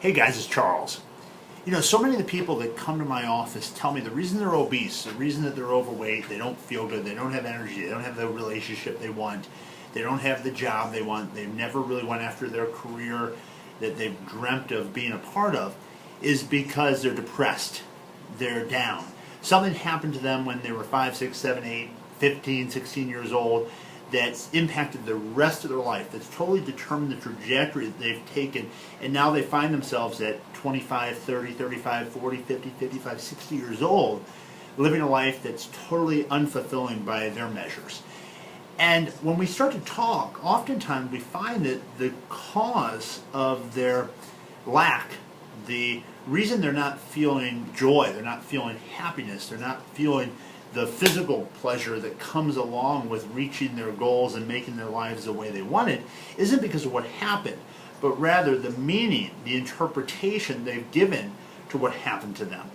Hey guys, it's Charles. You know, so many of the people that come to my office tell me the reason they're obese, the reason that they're overweight, they don't feel good, they don't have energy, they don't have the relationship they want, they don't have the job they want, they've never really went after their career that they've dreamt of being a part of, is because they're depressed, they're down. Something happened to them when they were 5, 6, 7, 8, 15, 16 years old that's impacted the rest of their life, that's totally determined the trajectory that they've taken, and now they find themselves at 25, 30, 35, 40, 50, 55, 60 years old, living a life that's totally unfulfilling by their measures. And when we start to talk, oftentimes we find that the cause of their lack, the reason they're not feeling joy, they're not feeling happiness, they're not feeling the physical pleasure that comes along with reaching their goals and making their lives the way they wanted, isn't because of what happened, but rather the meaning, the interpretation they've given to what happened to them.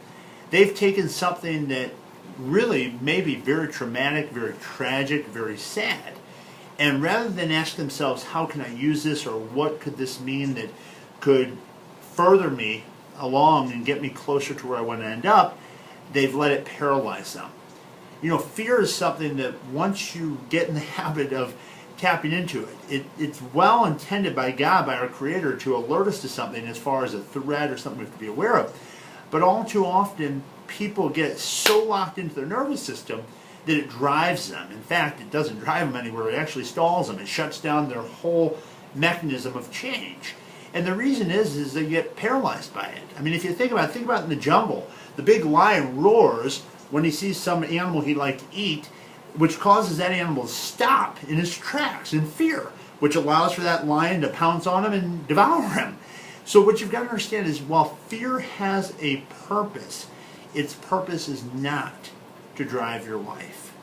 They've taken something that really may be very traumatic, very tragic, very sad, and rather than ask themselves, how can I use this, or what could this mean that could further me along and get me closer to where I want to end up, they've let it paralyze them. You know, fear is something that once you get in the habit of tapping into it's well intended by God, by our Creator, to alert us to something as far as a threat or something we have to be aware of. But all too often, people get so locked into their nervous system that it drives them. In fact, it doesn't drive them anywhere, it actually stalls them. It shuts down their whole mechanism of change. And the reason is they get paralyzed by it. I mean, if you think about it in the jungle. The big lion roars when he sees some animal he'd like to eat, which causes that animal to stop in his tracks in fear, which allows for that lion to pounce on him and devour him. So what you've got to understand is, while fear has a purpose, its purpose is not to drive your life.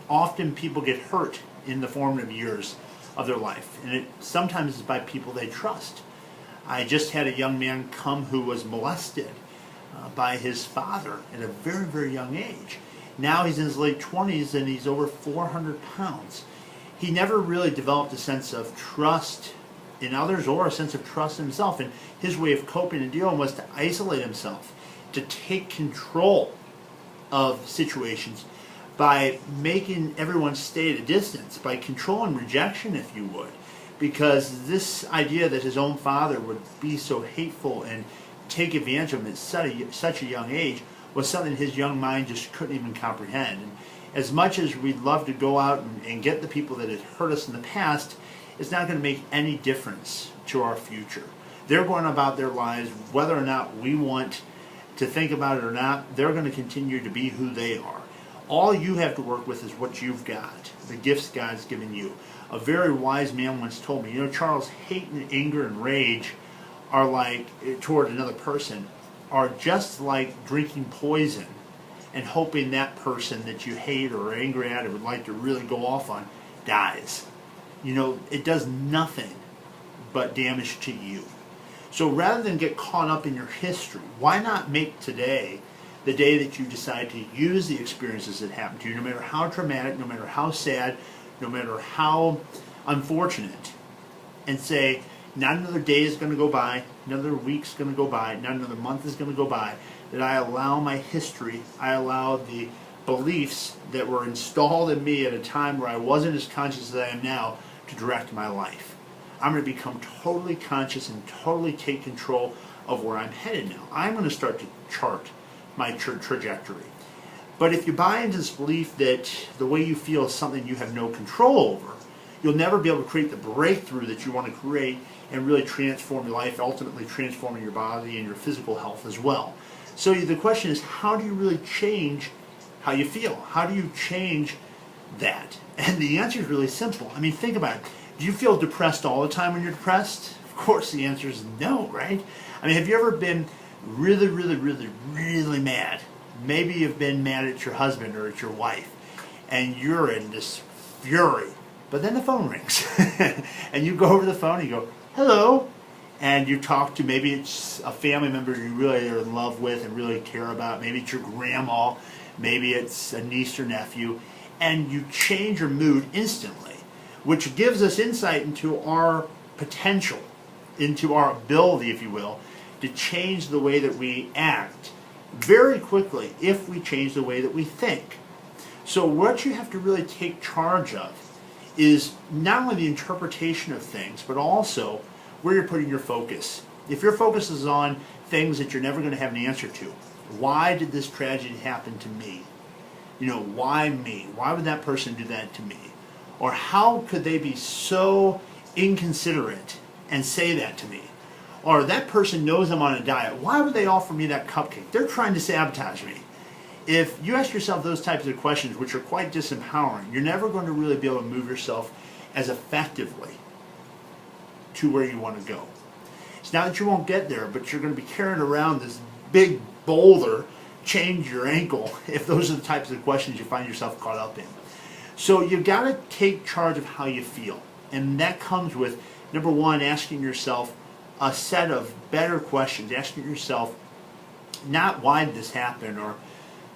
Often people get hurt in the formative years of their life, and it sometimes is by people they trust. I just had a young man come who was molested by his father at a very, very young age. Now he's in his late 20s and he's over 400 pounds. He never really developed a sense of trust in others or a sense of trust in himself. And his way of coping and dealing was to isolate himself, to take control of situations by making everyone stay at a distance, by controlling rejection, if you would. Because this idea that his own father would be so hateful and take advantage of him at such a young age was something his young mind just couldn't even comprehend. And as much as we'd love to go out and get the people that had hurt us in the past, it's not going to make any difference to our future. They're going about their lives, whether or not we want to think about it or not, they're going to continue to be who they are. All you have to work with is what you've got, the gifts God's given you. A very wise man once told me, you know, Charles, hate and anger and rage are like, toward another person, are just like drinking poison and hoping that person that you hate or are angry at or would like to really go off on dies. You know, it does nothing but damage to you. So rather than get caught up in your history, why not make today the day that you decide to use the experiences that happened to you, no matter how traumatic, no matter how sad, no matter how unfortunate, and say, not another day is going to go by, another week's going to go by, not another month is going to go by, that I allow my history, I allow the beliefs that were installed in me at a time where I wasn't as conscious as I am now to direct my life. I'm going to become totally conscious and totally take control of where I'm headed now. I'm going to start to chart my trajectory. But if you buy into this belief that the way you feel is something you have no control over, you'll never be able to create the breakthrough that you want to create and really transform your life, ultimately transforming your body and your physical health as well. So the question is, how do you really change how you feel? How do you change that? And the answer is really simple. I mean, think about it. Do you feel depressed all the time when you're depressed? Of course the answer is no, right? I mean, have you ever been really, really, really, really mad? Maybe you've been mad at your husband or at your wife, and you're in this fury. But then the phone rings, and you go over to the phone and you go, hello, and you talk to, maybe it's a family member you really are in love with and really care about, maybe it's your grandma, maybe it's a niece or nephew, and you change your mood instantly, which gives us insight into our potential into our ability, if you will, to change the way that we act very quickly if we change the way that we think. So what you have to really take charge of is not only the interpretation of things, but also where you're putting your focus. If your focus is on things that you're never going to have an answer to, why did this tragedy happen to me? You know, why me? Why would that person do that to me? Or how could they be so inconsiderate and say that to me? Or that person knows I'm on a diet. Why would they offer me that cupcake? They're trying to sabotage me. If you ask yourself those types of questions, which are quite disempowering, you're never going to really be able to move yourself as effectively to where you want to go. It's not that you won't get there, but you're going to be carrying around this big boulder, change your ankle, if those are the types of questions you find yourself caught up in. So you've got to take charge of how you feel. And that comes with, number one, asking yourself a set of better questions. Asking yourself not why did this happen or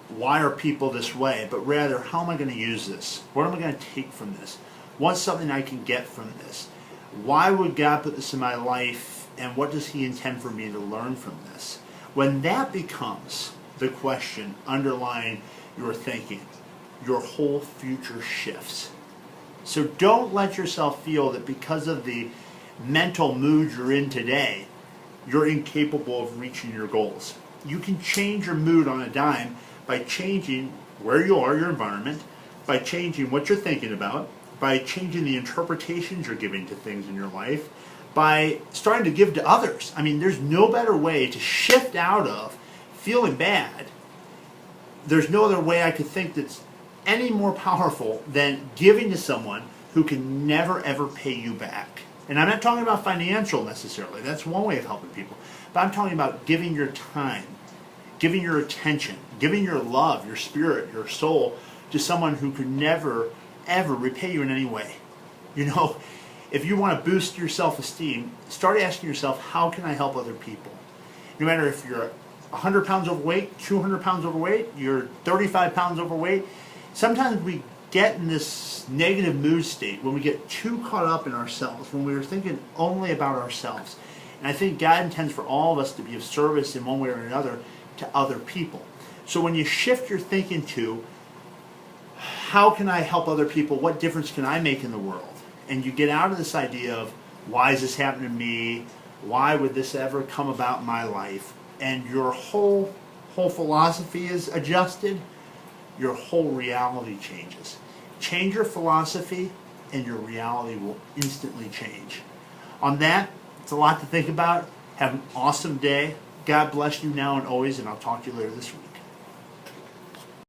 why are people this way, but rather how am I going to use this? What am I going to take from this? What's something I can get from this? Why would God put this in my life, and what does He intend for me to learn from this? When that becomes the question underlying your thinking, your whole future shifts. So don't let yourself feel that because of the mental mood you're in today, you're incapable of reaching your goals. You can change your mood on a dime by changing where you are, your environment, by changing what you're thinking about, by changing the interpretations you're giving to things in your life, by starting to give to others. I mean, there's no better way to shift out of feeling bad. There's no other way I could think that's any more powerful than giving to someone who can never ever pay you back. And I'm not talking about financial necessarily. That's one way of helping people. But I'm talking about giving your time, giving your attention, giving your love, your spirit, your soul to someone who could never ever repay you in any way. You know, if you want to boost your self-esteem, start asking yourself, how can I help other people? No matter if you're 100 pounds overweight, 200 pounds overweight, you're 35 pounds overweight, sometimes we get in this negative mood state when we get too caught up in ourselves, when we're thinking only about ourselves. And I think God intends for all of us to be of service in one way or another to other people. So when you shift your thinking to, how can I help other people? What difference can I make in the world? And you get out of this idea of, why is this happening to me? Why would this ever come about in my life? And your whole philosophy is adjusted, your whole reality changes. Change your philosophy and your reality will instantly change. On that, it's a lot to think about. Have an awesome day. God bless you now and always, and I'll talk to you later this week.